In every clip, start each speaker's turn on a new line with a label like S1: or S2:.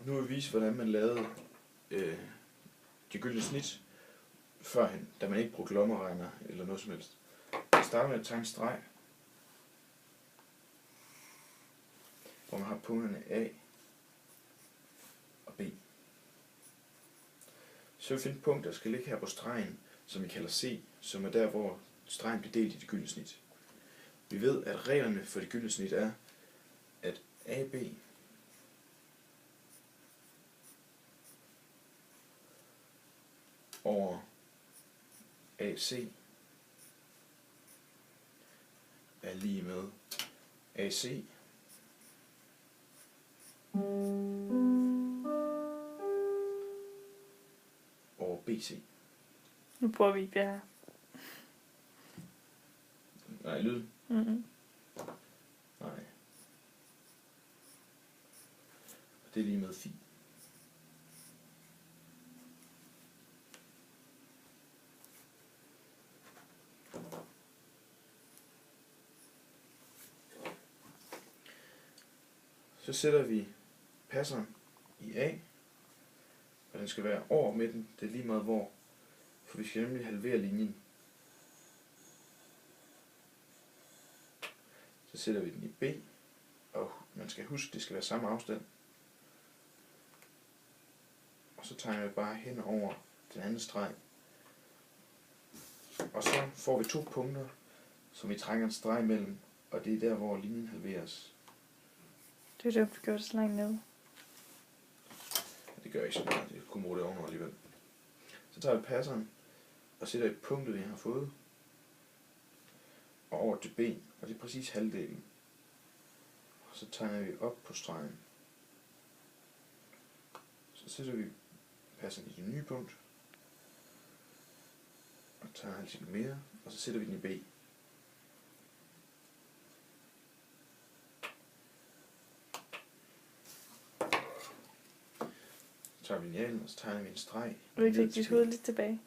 S1: Nu vil jeg vise, hvordan man lavede de gyldne snit førhen, da man ikke brugte lommeregner eller noget som helst. Jeg starter med at tegne en streg, hvor man har punkterne A og B. Så vil vi finde et punkt, der skal ligge her på stregen, som vi kalder C, som er der, hvor stregen bliver delt i det gyldne snit. Vi ved, at reglerne for det gyldne snit er, at AB over AC er lige med AC over BC.
S2: Nu bruger vi ikke det her.
S1: Nej, lyd.
S2: Mm-hmm.
S1: Nej. Og det er lige med phi. Så sætter vi passeren i A, og den skal være over midten, det er lige meget hvor, for vi skal nemlig halvere linjen. Så sætter vi den i B, og man skal huske, det skal være samme afstand. Og så tegner vi bare hen over den anden streg. Og så får vi 2 punkter, som vi trækker en streg imellem, og det er der, hvor linjen halveres.
S2: Det er derfor, vi gør det så langt ned.
S1: Det gør ikke så meget, jeg kunne bruge det ovenover alligevel. Så tager vi passeren og sætter et punkt, vi har fået, og over til B, og det er præcis halvdelen. Og så tegner vi op på stregen. Så sætter vi passeren i det nye punkt, og tager altså mere, og så sætter vi den i B. Så tager vi linealen, og så tegner vi en streg.
S2: Vil du ikke lægge dit hoved lidt tilbage?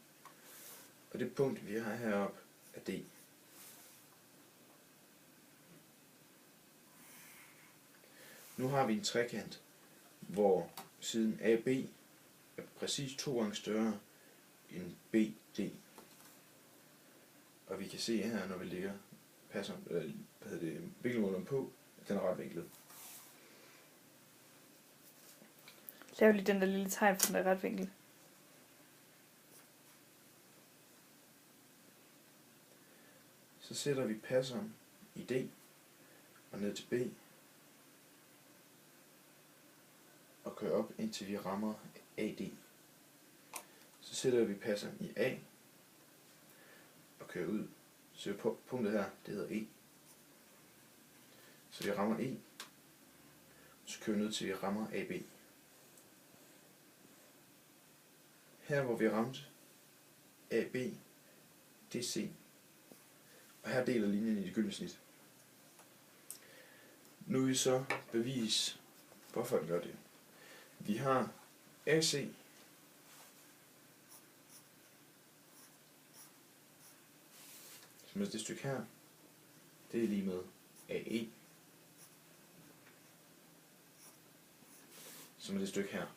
S1: Og det punkt, vi har heroppe, er D. Nu har vi en trekant, hvor siden AB er præcis 2 gange større end BD. Og vi kan se her, når vi lægger vinkelmåleren på, at den er retvinklet.
S2: Lav lige den der lille tegn for den der retvinkel.
S1: Så sætter vi passeren i D og ned til B og kører op indtil vi rammer AD. Så sætter vi passeren i A og kører ud. Så på punktet her, det hedder E. Så vi rammer E, så kører vi ned til vi rammer AB. Her hvor vi ramte AB, det er C. Og her deler linjen i det gyldne snit. Nu vil vi så bevise, hvorfor den gør det. Vi har AC, som er det stykke her, det er lige med AE, som er det stykke her.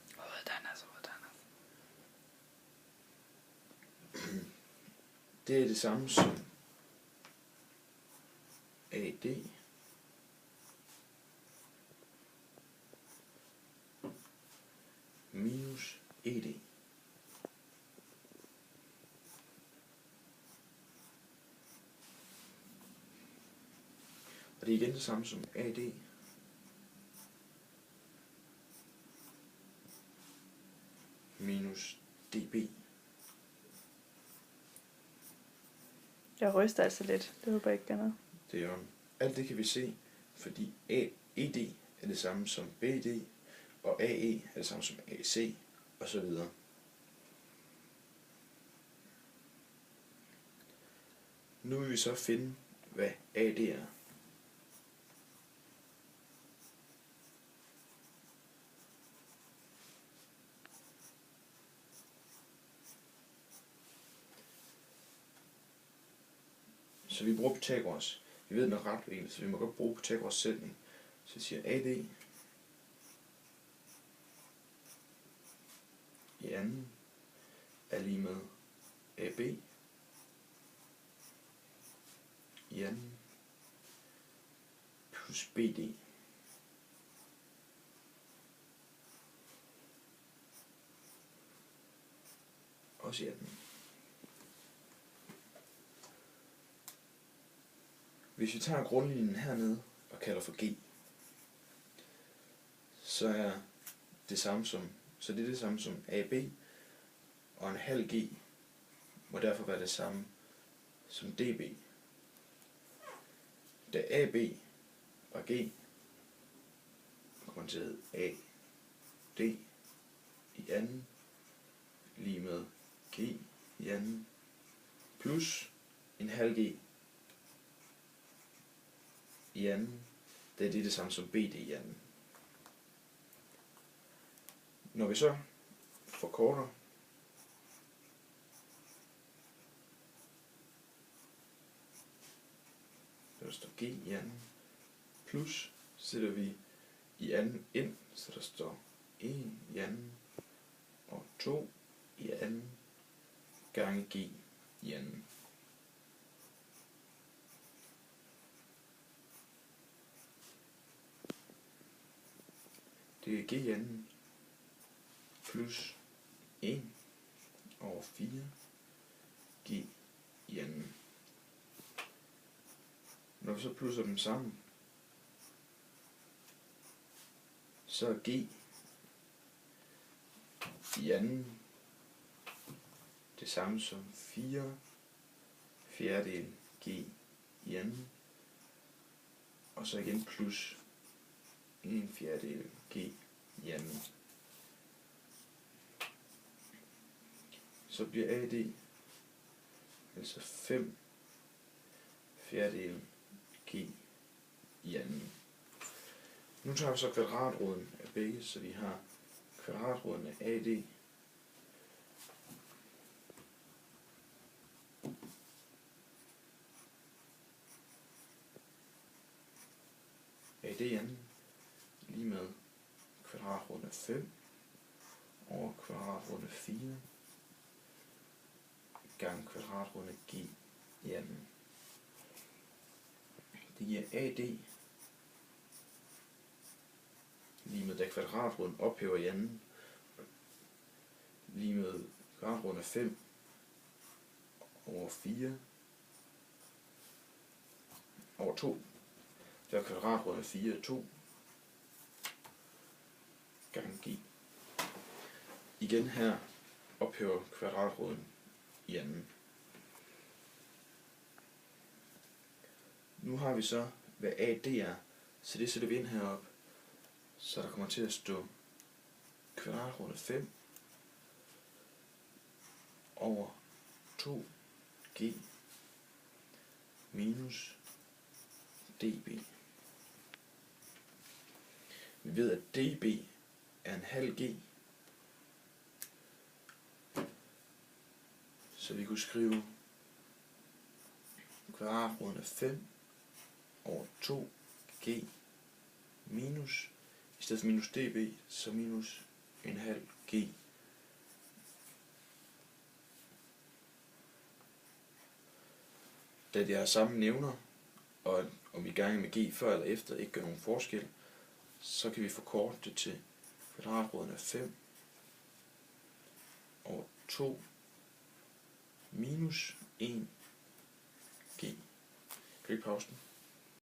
S1: Det er det samme som AD minus ED. Og det er igen det samme som AD minus DB.
S2: Jeg ryster altså lidt. Det håber jeg ikke gør noget.
S1: Det er alt det kan vi se, fordi ED er det samme som BD, og AE er det samme som AC, og så videre. Nu vil vi så finde, hvad AD er. Så vi bruger Pythagoras. Vi ved den er retvinkel, så vi må godt bruge Pythagoras sætning. Så jeg siger AD i anden er lige med AB i anden plus BD. Også i anden. Hvis vi tager grundlinjen hernede og kalder for G, så er det samme som, så det er det samme som AB, og en halv G må derfor være det samme som DB. Da AB var G, kommer til at hedde AD i anden lige med G i anden plus en halv G i anden, da det er det samme som BD i anden. Når vi så forkorter, der står G i anden, plus sætter vi i anden ind, så der står 1 i anden og 2 i anden gange G i anden. Det er G i anden plus 1 over 4 G i anden. Når vi så plusser dem sammen, så er G i anden det samme som 4 fjerdedel G i anden, og så igen plus 1 fjerdedel G i anden. Så bliver AD altså 5 fjerdedel G i anden. Nu tager vi så kvadratroden af begge, så vi har kvadratroden af AD AD i anden lige med kvadratroden af 5 over kvadratroden af 4 gange kvadratroden af G i anden. Det giver AD lige med, da kvadratroden ophæver i anden, lige med kvadratroden af 5 over 4 over 2, der kvadratroden af 4 er 2 gange G. Igen her ophæver kvadratroden i anden. Nu har vi så, hvad AD er, så det sætter vi ind heroppe, så der kommer til at stå kvadratroden af 5 over 2G minus dB. Vi ved, at dB er en halv G, så vi kunne skrive kvadratroden af 5 over 2G minus, i stedet for minus dB, så minus en halv G. Da det er samme nævner, og om vi gange med G før eller efter ikke gør nogen forskel, så kan vi forkorte det til kvadratroden af 5 over 2 minus 1 G. Kan vi pause den?